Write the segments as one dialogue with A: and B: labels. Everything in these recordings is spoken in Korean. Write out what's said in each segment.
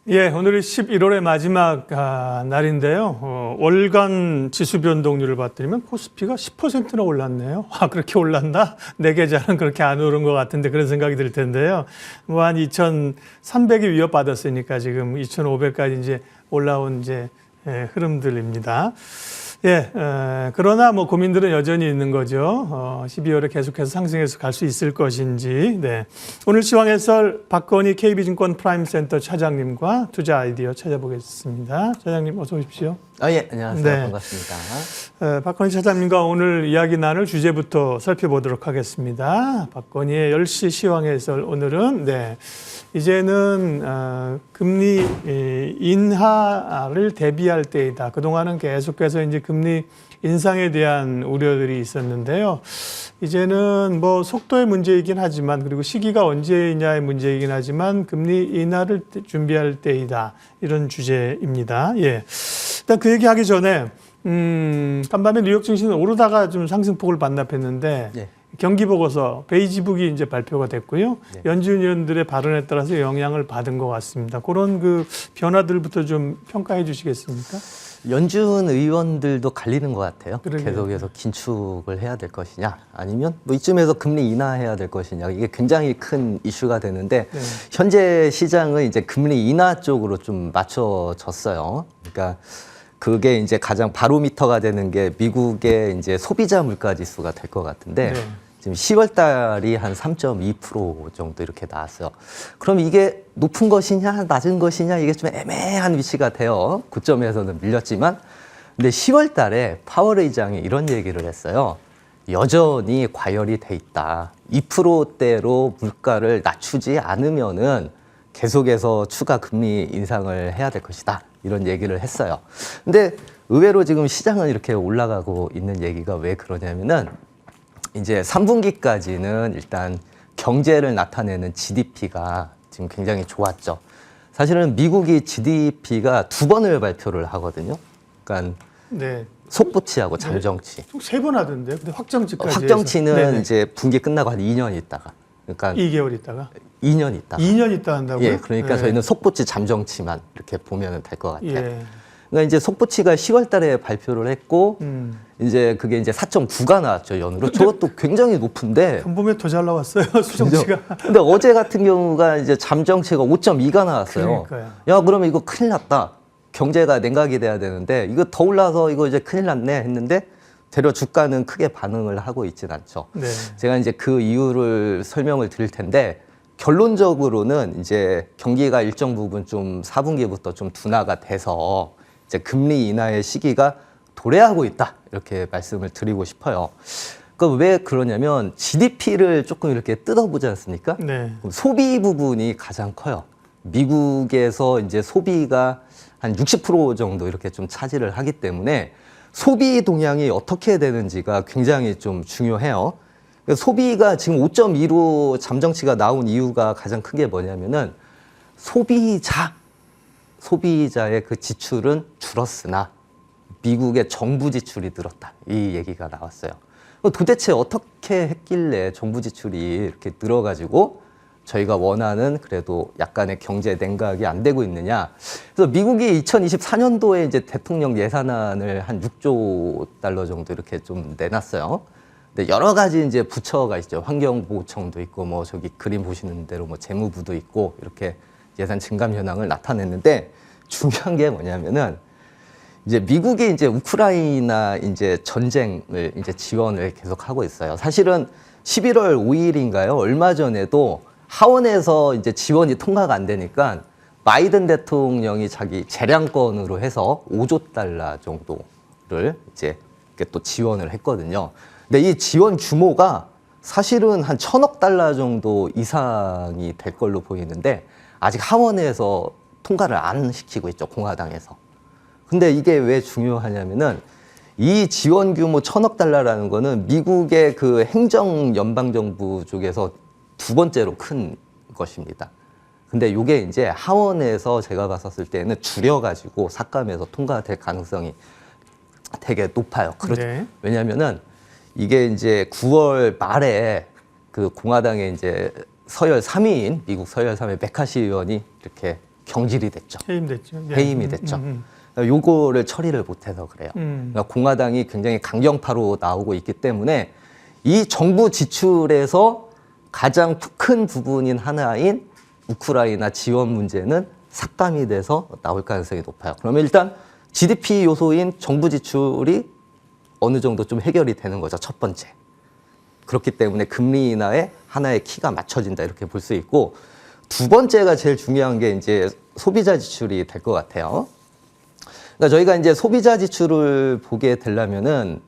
A: 예, 오늘이 11월의 마지막 날인데요. 월간 지수 변동률을 봤더니면 코스피가 10%나 올랐네요. 그렇게 올랐나? 내 계좌는 그렇게 안 오른 것 같은데 그런 생각이 들 텐데요. 뭐 한 2,300이 위협받았으니까 지금 2,500까지 이제 올라온 흐름들입니다. 예, 그러나 뭐 고민들은 여전히 있는 거죠. 12월에 계속해서 상승해서 갈 수 있을 것인지. 네. 오늘 시황 해설 박건희 KB증권 프라임센터 차장님과 투자 아이디어 찾아보겠습니다. 차장님 어서 오십시오.
B: 예, 안녕하세요.
A: 네.
B: 반갑습니다.
A: 박건희 차장님과 오늘 이야기 나눌 주제부터 살펴보도록 하겠습니다. 박건희의 10시 시황 해설 오늘은 이제는 금리 인하를 대비할 때이다. 그동안은 계속해서 이제 금리 인상에 대한 우려들이 있었는데요. 이제는 뭐 속도의 문제이긴 하지만 그리고 시기가 언제냐의 문제이긴 하지만 금리 인하를 준비할 때이다. 이런 주제입니다. 예. 일단 그 얘기하기 전에 간밤에 뉴욕 증시는 오르다가 좀 상승폭을 반납했는데
B: 예.
A: 경기 보고서 베이지북이 이제 발표가 됐고요.
B: 네.
A: 연준 의원들의 발언에 따라서 영향을 받은 것 같습니다. 그런 그 변화들부터 좀 평가해 주시겠습니까?
B: 연준 의원들도 갈리는 것 같아요.
A: 그러게요.
B: 계속해서 긴축을 해야 될 것이냐, 아니면 뭐 이쯤에서 금리 인하해야 될 것이냐, 이게 굉장히 큰 이슈가 되는데
A: 네.
B: 현재 시장은 이제 금리 인하 쪽으로 좀 맞춰졌어요. 그러니까 그게 이제 가장 바로미터가 되는 게 미국의 이제 소비자 물가 지수가 될 것 같은데.
A: 네.
B: 지금 10월 달이 한 3.2% 정도 이렇게 나왔어요. 그럼 이게 높은 것이냐, 낮은 것이냐, 이게 좀 애매한 위치가 돼요. 고점에서는 밀렸지만. 근데 10월 달에 파월 의장이 이런 얘기를 했어요. 여전히 과열이 돼 있다. 2%대로 물가를 낮추지 않으면은 계속해서 추가 금리 인상을 해야 될 것이다. 이런 얘기를 했어요. 근데 의외로 지금 시장은 이렇게 올라가고 있는 얘기가 왜 그러냐면은 이제 3분기까지는 일단 경제를 나타내는 GDP가 지금 굉장히 좋았죠. 사실은 미국이 GDP가 2번을 발표를 하거든요. 그러니까
A: 네.
B: 속보치하고 잠정치.
A: 3번 하던데요. 근데 확정치까지
B: 확정치는
A: 해서.
B: 이제 분기 끝나고 한 2년 있다가. 그러니까
A: 2개월 있다가
B: 2년 있다가.
A: 2년 있다 한다고요?
B: 예, 그러니까
A: 네.
B: 저희는 속보치 잠정치만 이렇게 보면 될 것 같아요.
A: 예.
B: 그러니까 이제 속보치가 10월 달에 발표를 했고 이제 그게 이제 4.9가 나왔죠, 연으로. 저것도 굉장히 높은데.
A: 한봄에 더 잘 나왔어요, 수정치가.
B: 근데 어제 같은 경우가 이제 잠정치가 5.2가 나왔어요.
A: 그러니까요.
B: 야, 그러면 이거 큰일 났다. 경제가 냉각이 돼야 되는데 이거 더 올라서 이거 이제 큰일 났네 했는데 되려 주가는 크게 반응을 하고 있진 않죠.
A: 네.
B: 제가 이제 그 이유를 설명을 드릴 텐데 결론적으로는 이제 경기가 일정 부분 좀 4분기부터 좀 둔화가 돼서 이제 금리 인하의 시기가 도래하고 있다. 이렇게 말씀을 드리고 싶어요. 그 왜 그러냐면 GDP를 조금 이렇게 뜯어보지 않습니까?
A: 네.
B: 소비 부분이 가장 커요. 미국에서 이제 소비가 한 60% 정도 이렇게 좀 차지를 하기 때문에 소비 동향이 어떻게 되는지가 굉장히 좀 중요해요. 소비가 지금 5.2로 잠정치가 나온 이유가 가장 큰 게 뭐냐면은 소비자의 그 지출은 줄었으나 미국의 정부 지출이 늘었다. 이 얘기가 나왔어요. 도대체 어떻게 했길래 정부 지출이 이렇게 늘어가지고 저희가 원하는 그래도 약간의 경제 냉각이 안 되고 있느냐. 그래서 미국이 2024년도에 이제 대통령 예산안을 한 6조 달러 정도 이렇게 좀 내놨어요. 근데 여러 가지 이제 부처가 있죠. 환경보호청도 있고 뭐 저기 그림 보시는 대로 뭐 재무부도 있고 이렇게 예산 증감 현황을 나타냈는데 중요한 게 뭐냐면은 이제 미국이 이제 우크라이나 이제 전쟁을 이제 지원을 계속 하고 있어요. 사실은 11월 5일인가요? 얼마 전에도 하원에서 이제 지원이 통과가 안 되니까 바이든 대통령이 자기 재량권으로 해서 5조 달러 정도를 이제 또 지원을 했거든요. 근데 이 지원 규모가 사실은 한 1,000억 달러 정도 이상이 될 걸로 보이는데 아직 하원에서 통과를 안 시키고 있죠, 공화당에서. 근데 이게 왜 중요하냐면은 이 지원 규모 1,000억 달러라는 거는 미국의 그 행정 연방정부 쪽에서 두 번째로 큰 것입니다. 근데 이게 이제 하원에서 제가 봤었을 때는 줄여가지고 삭감해서 통과될 가능성이 되게 높아요.
A: 네.
B: 왜냐면은 이게 이제 9월 말에 그 공화당의 이제 서열 3위인 미국 서열 3위 메카시 의원이 이렇게 경질이 됐죠.
A: 해임됐죠. 예.
B: 해임이 됐죠. 요거를 처리를 못해서 그래요. 그러니까 공화당이 굉장히 강경파로 나오고 있기 때문에 이 정부 지출에서 가장 큰 부분인 하나인 우크라이나 지원 문제는 삭감이 돼서 나올 가능성이 높아요. 그러면 일단 GDP 요소인 정부 지출이 어느 정도 좀 해결이 되는 거죠. 첫 번째. 그렇기 때문에 금리 인하에 하나의 키가 맞춰진다 이렇게 볼 수 있고, 두 번째가 제일 중요한 게 이제 소비자 지출이 될 것 같아요. 그러니까 저희가 이제 소비자 지출을 보게 되려면은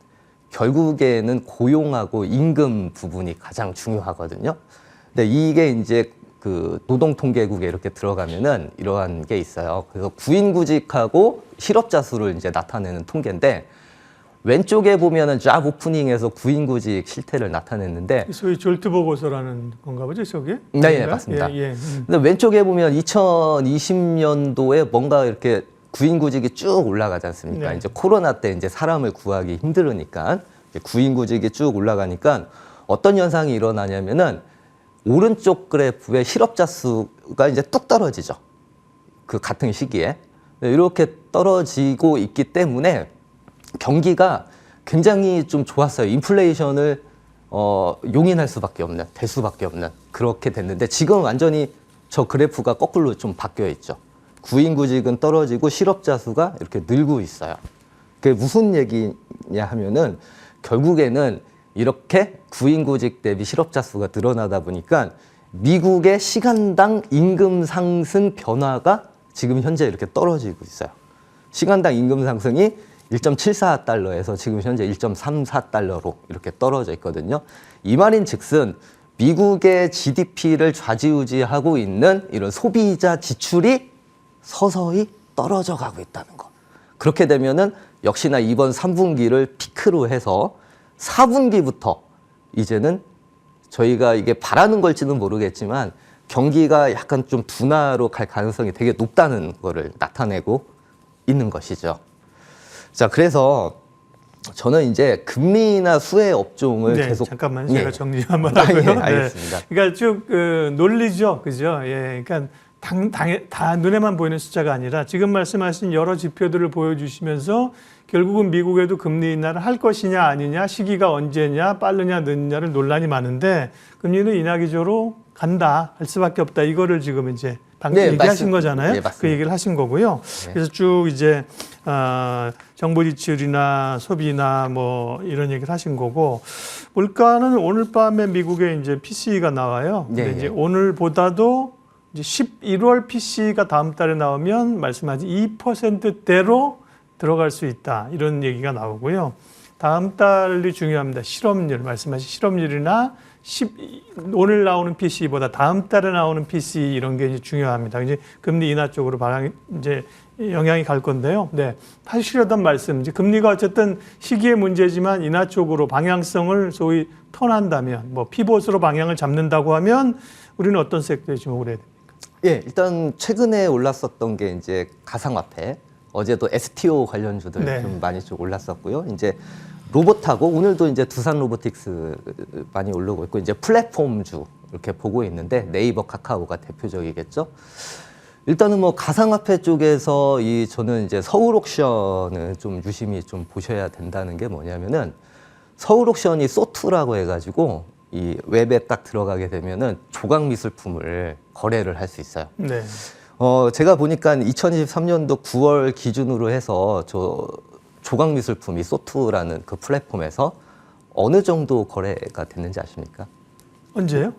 B: 결국에는 고용하고 임금 부분이 가장 중요하거든요. 근데 이게 이제 그 노동통계국에 이렇게 들어가면은 이러한 게 있어요. 그래서 구인구직하고 실업자 수를 이제 나타내는 통계인데, 왼쪽에 보면은 잡 오프닝에서 구인구직 실태를 나타냈는데,
A: 소위 졸트 보고서라는 건가 보죠, 저게?
B: 네, 예, 맞습니다.
A: 예, 예.
B: 근데 왼쪽에 보면 2020년도에 뭔가 이렇게 구인구직이 쭉 올라가지 않습니까?
A: 네.
B: 이제 코로나 때 이제 사람을 구하기 힘들으니까 구인구직이 쭉 올라가니까 어떤 현상이 일어나냐면은 오른쪽 그래프의 실업자 수가 이제 뚝 떨어지죠. 그 같은 시기에. 이렇게 떨어지고 있기 때문에 경기가 굉장히 좀 좋았어요. 인플레이션을 용인할 수밖에 없는, 될 수밖에 없는 그렇게 됐는데, 지금 완전히 저 그래프가 거꾸로 좀 바뀌어 있죠. 구인구직은 떨어지고 실업자 수가 이렇게 늘고 있어요. 그게 무슨 얘기냐 하면은 결국에는 이렇게 구인구직 대비 실업자 수가 늘어나다 보니까 미국의 시간당 임금 상승 변화가 지금 현재 이렇게 떨어지고 있어요. 시간당 임금 상승이 1.74달러에서 지금 현재 1.34달러로 이렇게 떨어져 있거든요. 이 말인 즉슨 미국의 GDP를 좌지우지하고 있는 이런 소비자 지출이 서서히 떨어져 가고 있다는 거. 그렇게 되면은 역시나 이번 3분기를 피크로 해서 4분기부터 이제는 저희가 이게 바라는 걸지는 모르겠지만 경기가 약간 좀 둔화로 갈 가능성이 되게 높다는 거를 나타내고 있는 것이죠. 자, 그래서 저는 이제 금리나 수혜 업종을
A: 네,
B: 계속
A: 잠깐만요.
B: 예.
A: 제가 정리 한번 하고요.
B: 예, 알겠습니다.
A: 네. 그러니까 쭉 논리죠, 그죠? 예, 그러니까 다 눈에만 보이는 숫자가 아니라 지금 말씀하신 여러 지표들을 보여주시면서 결국은 미국에도 금리 인하를 할 것이냐 아니냐, 시기가 언제냐, 빠르냐 늦느냐를 논란이 많은데 금리는 인하 기조로 간다, 할 수밖에 없다. 이거를 지금 이제 방금
B: 네,
A: 얘기하신 거잖아요.
B: 네, 맞습니다.
A: 그 얘기를 하신 거고요.
B: 네.
A: 그래서 쭉 이제 정부 지출이나 소비나 뭐 이런 얘기를 하신 거고, 물가는 오늘 밤에 미국에 이제 PCE가 나와요. 근데
B: 네,
A: 이제
B: 네.
A: 오늘보다도 이제 11월 PCE가 다음 달에 나오면 말씀하신 2%대로 들어갈 수 있다, 이런 얘기가 나오고요. 다음 달이 중요합니다. 실업률, 말씀하신 실업률이나 오늘 나오는 PCE보다 다음 달에 나오는 PCE 이런 게 이제 중요합니다. 이제 금리 인하 쪽으로 이제 영향이 갈 건데요. 네, 하시려던 말씀, 이제 금리가 어쨌든 시기의 문제지만 인하 쪽으로 방향성을 소위 턴한다면, 뭐 피봇으로 방향을 잡는다고 하면 우리는 어떤 섹터에 주목을 해야 됩니까?
B: 예, 일단 최근에 올랐었던 게 이제 가상화폐, 어제도 STO 관련주들
A: 네.
B: 좀 많이 좀 올랐었고요. 이제 로봇하고 오늘도 이제 두산 로보틱스 많이 오르고 있고, 이제 플랫폼주 이렇게 보고 있는데 네이버, 카카오가 대표적이겠죠. 일단은 뭐 가상화폐 쪽에서 저는 이제 서울 옥션을 좀 유심히 좀 보셔야 된다는 게 뭐냐면은, 서울 옥션이 소투라고 해가지고 이 웹에 딱 들어가게 되면은 조각 미술품을 거래를 할 수 있어요.
A: 네.
B: 제가 보니까 2023년도 9월 기준으로 해서 저 조각 미술품이 소투라는 그 플랫폼에서 어느 정도 거래가 됐는지 아십니까?
A: 언제요?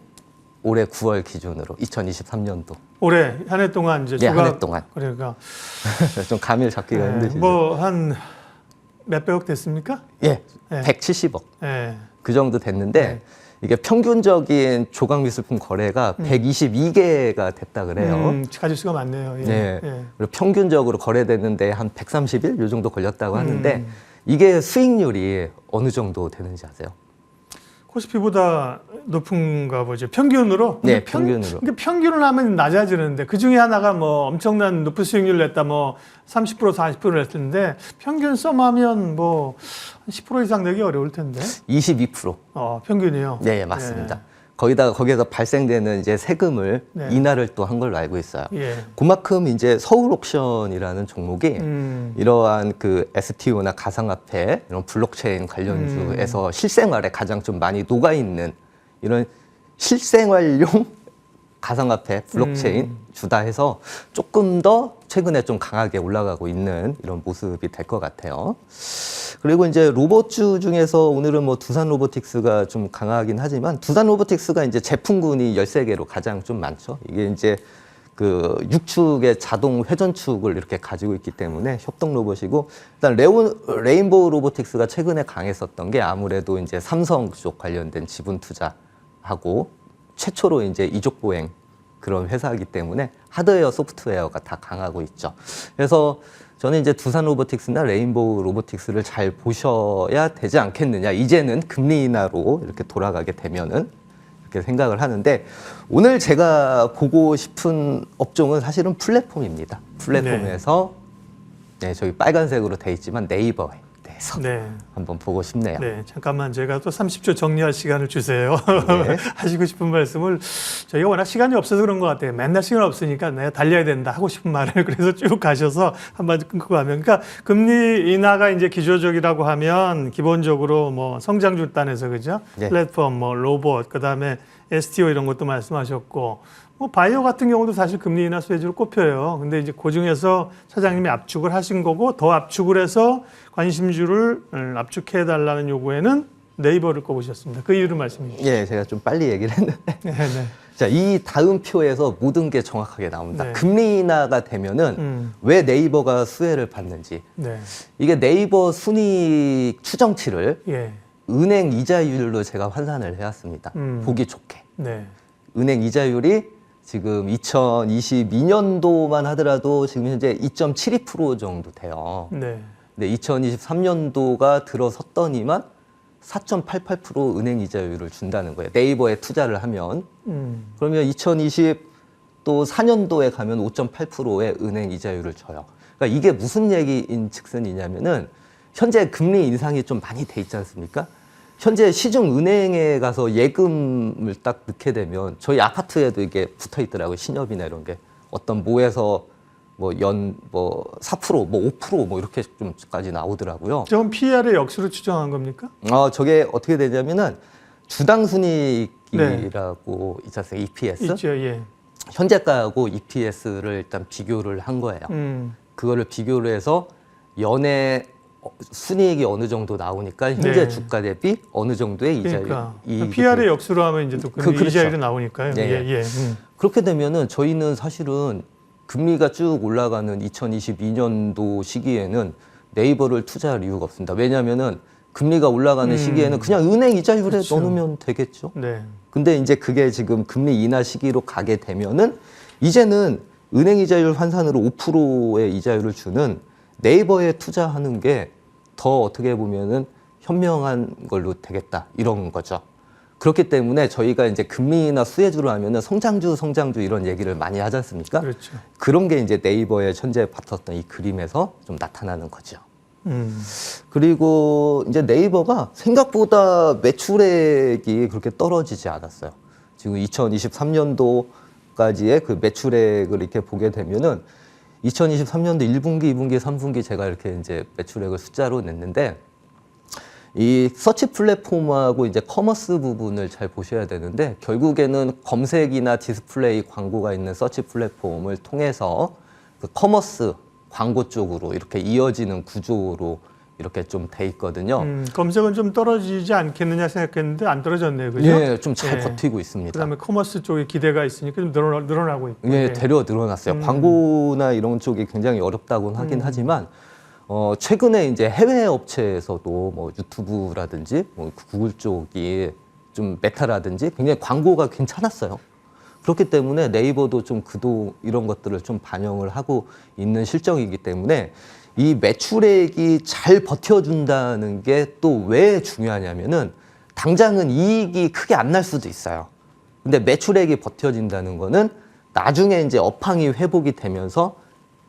B: 올해 9월 기준으로 2023년도.
A: 올해 한 해 동안 이제
B: 네, 한 해 동안.
A: 그러니까
B: 좀 감을 잡기가 힘드시죠?
A: 뭐 한 몇백억 됐습니까?
B: 예,
A: 네.
B: 170억.
A: 네.
B: 그 정도 됐는데
A: 네.
B: 이게 평균적인 조각 미술품 거래가 122개가 됐다 그래요.
A: 가짓수가 많네요. 예.
B: 네.
A: 예.
B: 그리고 평균적으로 거래됐는데 한 130일 요 정도 걸렸다고 하는데, 이게 수익률이 어느 정도 되는지 아세요?
A: 코스피보다 높은가 보죠. 평균으로?
B: 네, 평균으로.
A: 그러니까 평균을 하면 낮아지는데 그 중에 하나가 뭐 엄청난 높은 수익률을 냈다, 뭐 30%, 40%를 냈는데 평균 썸하면 뭐 한 10% 이상 내기 어려울 텐데.
B: 22%.
A: 평균이요.
B: 네, 맞습니다. 거기에서 발생되는 이제 세금을
A: 네.
B: 인하를 또 한 걸로 알고 있어요.
A: 예.
B: 그만큼 이제 서울 옥션이라는 종목이 이러한 그 STO나 가상화폐 이런 블록체인 관련주에서 실생활에 가장 좀 많이 녹아 있는 이런 실생활용 가상화폐 블록체인 주다 해서 조금 더 최근에 좀 강하게 올라가고 있는 이런 모습이 될 것 같아요. 그리고 이제 로봇주 중에서 오늘은 뭐 두산 로보틱스가 좀 강하긴 하지만 두산 로보틱스가 이제 제품군이 13개로 가장 좀 많죠. 이게 이제 그 6축의 자동 회전축을 이렇게 가지고 있기 때문에 협동 로봇이고 일단 레인보우 로보틱스가 최근에 강했었던 게 아무래도 이제 삼성 쪽 관련된 지분 투자하고 최초로 이제 이족 보행 그런 회사이기 때문에 하드웨어, 소프트웨어가 다 강하고 있죠. 그래서 저는 이제 두산 로보틱스나 레인보우 로보틱스를 잘 보셔야 되지 않겠느냐. 이제는 금리 인하로 이렇게 돌아가게 되면은 이렇게 생각을 하는데 오늘 제가 보고 싶은 업종은 사실은 플랫폼입니다. 플랫폼에서 네, 저기 빨간색으로 돼 있지만 네이버에 대해서
A: 네.
B: 한번 보고 싶네요.
A: 네, 잠깐만 제가 또 30초 정리할 시간을 주세요.
B: 네.
A: 하시고 싶은 말씀을 저희가 워낙 시간이 없어서 그런 것 같아요. 맨날 시간 없으니까 내가 달려야 된다 하고 싶은 말을 그래서 쭉 가셔서 한번 끊고 가면 그러니까 금리 인하가 이제 기조적이라고 하면 기본적으로 뭐 성장주 단에서 그죠?
B: 네.
A: 플랫폼, 뭐 로봇, 그다음에 STO 이런 것도 말씀하셨고 뭐 바이오 같은 경우도 사실 금리 인하 수혜주로 꼽혀요. 근데 이제 그 중에서 사장님이 압축을 하신 거고 더 압축을 해서 관심주를 압축해 달라는 요구에는 네이버를 꼽으셨습니다. 그 이유를 말씀해 주시죠.
B: 예, 제가 좀 빨리 얘기를 했는데.
A: 네, 네.
B: 자, 이 다음 표에서 모든 게 정확하게 나옵니다.
A: 네.
B: 금리 인하가 되면은 왜 네이버가 수혜를 받는지.
A: 네.
B: 이게 네이버 순이익 추정치를
A: 예.
B: 은행 이자율로 제가 환산을 해왔습니다. 보기 좋게.
A: 네.
B: 은행 이자율이 지금 2022년도만 하더라도 지금 현재 2.72% 정도 돼요.
A: 네.
B: 근데 2023년도가 들어섰더니만 4.88% 은행 이자율을 준다는 거예요. 네이버에 투자를 하면. 그러면 2024년도에 가면 5.8%의 은행 이자율을 줘요. 그러니까 이게 무슨 얘기인 즉슨이냐면은 현재 금리 인상이 좀 많이 돼 있지 않습니까? 현재 시중 은행에 가서 예금을 딱 넣게 되면 저희 아파트에도 이게 붙어 있더라고요. 신협이나 이런 게 어떤 모에서 뭐 4%, 뭐 5%, 뭐 이렇게 좀까지 나오더라고요.
A: 저건 PER의 역수로 추정한 겁니까?
B: 저게 어떻게 되냐면은 주당 순이익이라고 있지 않습니까? EPS.
A: 있죠, 예.
B: 현재가하고 EPS를 일단 비교를 한 거예요. 그거를 비교를 해서 연내 순이익이 어느 정도 나오니까 현재
A: 네.
B: 주가 대비 어느 정도의 이자율.
A: 그러니까 PR의 역수로 하면 이제 또 금리
B: 그렇죠.
A: 이자율이 나오니까요.
B: 네.
A: 예, 예.
B: 그렇게 되면은 저희는 사실은 금리가 쭉 올라가는 2022년도 시기에는 네이버를 투자할 이유가 없습니다. 왜냐하면은 금리가 올라가는 시기에는 그냥 은행 이자율에
A: 그렇죠.
B: 넣어놓으면 되겠죠.
A: 네.
B: 근데 이제 그게 지금 금리 인하 시기로 가게 되면은 이제는 은행 이자율 환산으로 5%의 이자율을 주는 네이버에 투자하는 게 더 어떻게 보면은 현명한 걸로 되겠다 이런 거죠. 그렇기 때문에 저희가 이제 금리 인하 수혜주로 하면은 성장주 이런 얘기를 많이 하지 않습니까?
A: 그렇죠.
B: 그런 게 이제 네이버에 현재 봤었던 이 그림에서 좀 나타나는 거죠. 그리고 이제 네이버가 생각보다 매출액이 그렇게 떨어지지 않았어요. 지금 2023년도까지의 그 매출액을 이렇게 보게 되면은 2023년도 1분기, 2분기, 3분기 제가 이렇게 이제 매출액을 숫자로 냈는데 이 서치 플랫폼하고 이제 커머스 부분을 잘 보셔야 되는데 결국에는 검색이나 디스플레이 광고가 있는 서치 플랫폼을 통해서 그 커머스 광고 쪽으로 이렇게 이어지는 구조로 이렇게 좀 돼 있거든요.
A: 검색은 좀 떨어지지 않겠느냐 생각했는데 안 떨어졌네요. 그죠?
B: 예, 좀 잘
A: 예.
B: 버티고 있습니다.
A: 그다음에 커머스 쪽에 기대가 있으니까 좀 늘어나고 있고.
B: 예, 되려 늘어났어요. 광고나 이런 쪽이 굉장히 어렵다고는 하긴 하지만 최근에 이제 해외 업체에서도 뭐 유튜브라든지 뭐 구글 쪽이 좀 메타라든지 굉장히 광고가 괜찮았어요. 그렇기 때문에 네이버도 좀 이런 것들을 좀 반영을 하고 있는 실정이기 때문에 이 매출액이 잘 버텨준다는 게 또 왜 중요하냐면은 당장은 이익이 크게 안 날 수도 있어요. 근데 매출액이 버텨진다는 거는 나중에 이제 업황이 회복이 되면서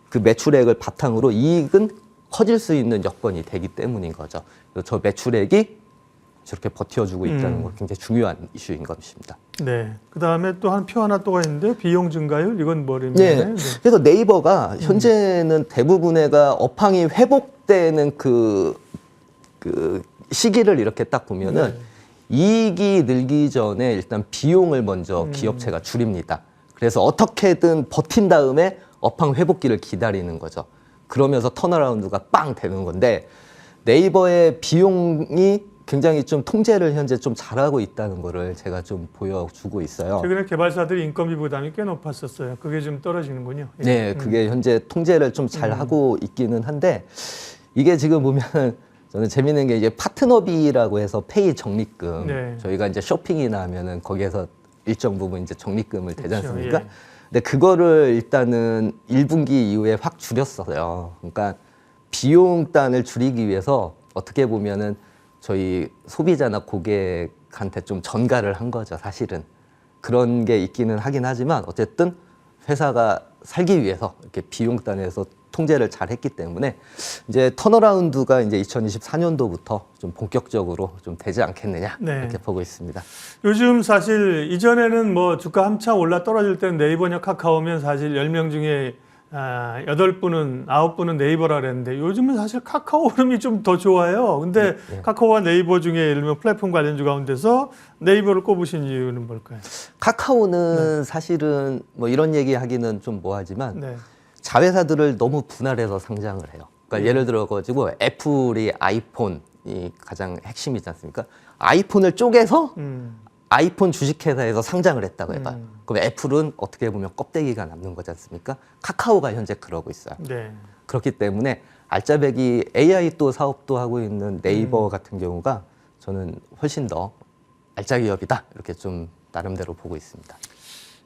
B: 그 매출액을 바탕으로 이익은 커질 수 있는 여건이 되기 때문인 거죠. 그래서 저 매출액이 저렇게 버텨주고 있다는 건 굉장히 중요한 이슈인 것입니다.
A: 네. 그 다음에 또 한 표 하나 또가 있는데 비용 증가율 이건 뭐입니까?
B: 네. 그래서 네이버가 현재는 대부분의 업황이 회복되는 그 시기를 이렇게 딱 보면은 이익이 늘기 전에 일단 비용을 먼저 기업체가 줄입니다. 그래서 어떻게든 버틴 다음에 업황 회복기를 기다리는 거죠. 그러면서 턴어라운드가 빵 되는 건데 네이버의 비용이 굉장히 좀 통제를 현재 좀 잘하고 있다는 거를 제가 좀 보여주고 있어요.
A: 최근에 개발사들이 인건비 부담이 꽤 높았었어요. 그게 좀 떨어지는군요. 예.
B: 네, 그게 현재 통제를 좀 잘 하고 있기는 한데 이게 지금 보면 저는 재밌는 게 이제 파트너비라고 해서 페이 적립금
A: 네.
B: 저희가 이제 쇼핑이나 하면은 거기에서 일정 부분 이제 적립금을 대지
A: 그렇죠.
B: 않습니까?
A: 예.
B: 근데 그거를 일단은 1분기 이후에 확 줄였어요. 그러니까 비용단을 줄이기 위해서 어떻게 보면은 저희 소비자나 고객한테 좀 전가를 한 거죠, 사실은. 그런 게 있기는 하긴 하지만 어쨌든 회사가 살기 위해서 이렇게 비용단에서 통제를 잘 했기 때문에 이제 턴어라운드가 이제 2024년도부터 좀 본격적으로 좀 되지 않겠느냐
A: 네.
B: 이렇게 보고 있습니다.
A: 요즘 사실 이전에는 뭐 주가 한참 올라 떨어질 때는 네이버냐 카카오면 사실 10명 중에 8분은 9분은 네이버라 그랬는데 요즘은 사실 카카오 흐름이 좀 더 좋아요. 근데
B: 네.
A: 카카오와 네이버 중에 예를 들면 플랫폼 관련주 가운데서 네이버를 꼽으신 이유는 뭘까요?
B: 카카오는 사실은 뭐 이런 얘기하기는 좀 뭐하지만
A: 네.
B: 자회사들을 너무 분할해서 상장을 해요. 그러니까 예를 들어 가지고 애플이 아이폰이 가장 핵심이지 않습니까? 아이폰을 쪼개서 아이폰 주식회사에서 상장을 했다고 해봐요. 그럼 애플은 어떻게 보면 껍데기가 남는 거지 않습니까? 카카오가 현재 그러고 있어요.
A: 네.
B: 그렇기 때문에 알짜배기 AI 또 사업도 하고 있는 네이버 같은 경우가 저는 훨씬 더 알짜 기업이다 이렇게 좀 나름대로 보고 있습니다.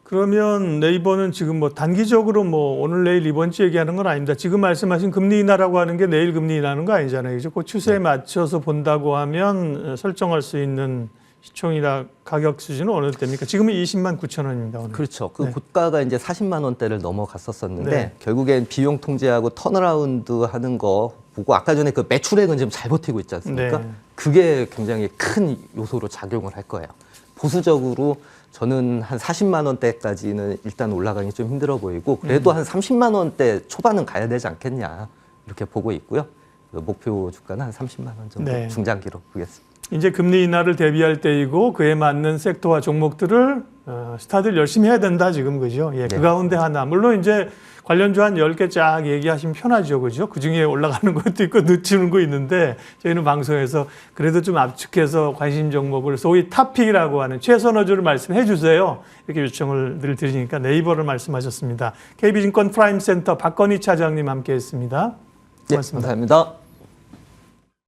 A: 그러면 네이버는 지금 뭐 단기적으로 뭐 오늘 내일 이번 주 얘기하는 건 아닙니다. 지금 말씀하신 금리 인하라고 하는 게 내일 금리 인하는 거 아니잖아요. 그죠? 그 추세에 맞춰서 본다고 하면 설정할 수 있는 시총이나 가격 수준은 어느 때입니까? 지금은 20만 9천 원입니다. 오늘.
B: 그렇죠. 그
A: 네.
B: 고가가 이제 40만 원대를 넘어갔었었는데
A: 네.
B: 결국엔 비용 통제하고 턴어라운드 하는 거 보고 아까 전에 그 매출액은 지금 잘 버티고 있지 않습니까?
A: 네.
B: 그게 굉장히 큰 요소로 작용을 할 거예요. 보수적으로 저는 한 40만 원대까지는 일단 올라가기 좀 힘들어 보이고 그래도 한 30만 원대 초반은 가야 되지 않겠냐 이렇게 보고 있고요. 목표 주가는 한 30만 원 정도
A: 네.
B: 중장기로 보겠습니다.
A: 이제 금리 인하를 대비할 때이고 그에 맞는 섹터와 종목들을 스타들 열심히 해야 된다 지금 그죠? 예,
B: 네.
A: 그 가운데 하나 물론 이제 관련주 한 10개 쫙 얘기하시면 편하죠 그죠? 그중에 올라가는 것도 있고 늦추는 거 있는데 저희는 방송에서 그래도 좀 압축해서 관심 종목을 소위 탑픽이라고 하는 최선호주를 말씀해 주세요. 이렇게 요청을 늘 드리니까 네이버를 말씀하셨습니다. KB증권 프라임센터 박건희 차장님 함께했습니다.
B: 네,
A: 고맙습니다.
B: 감사합니다.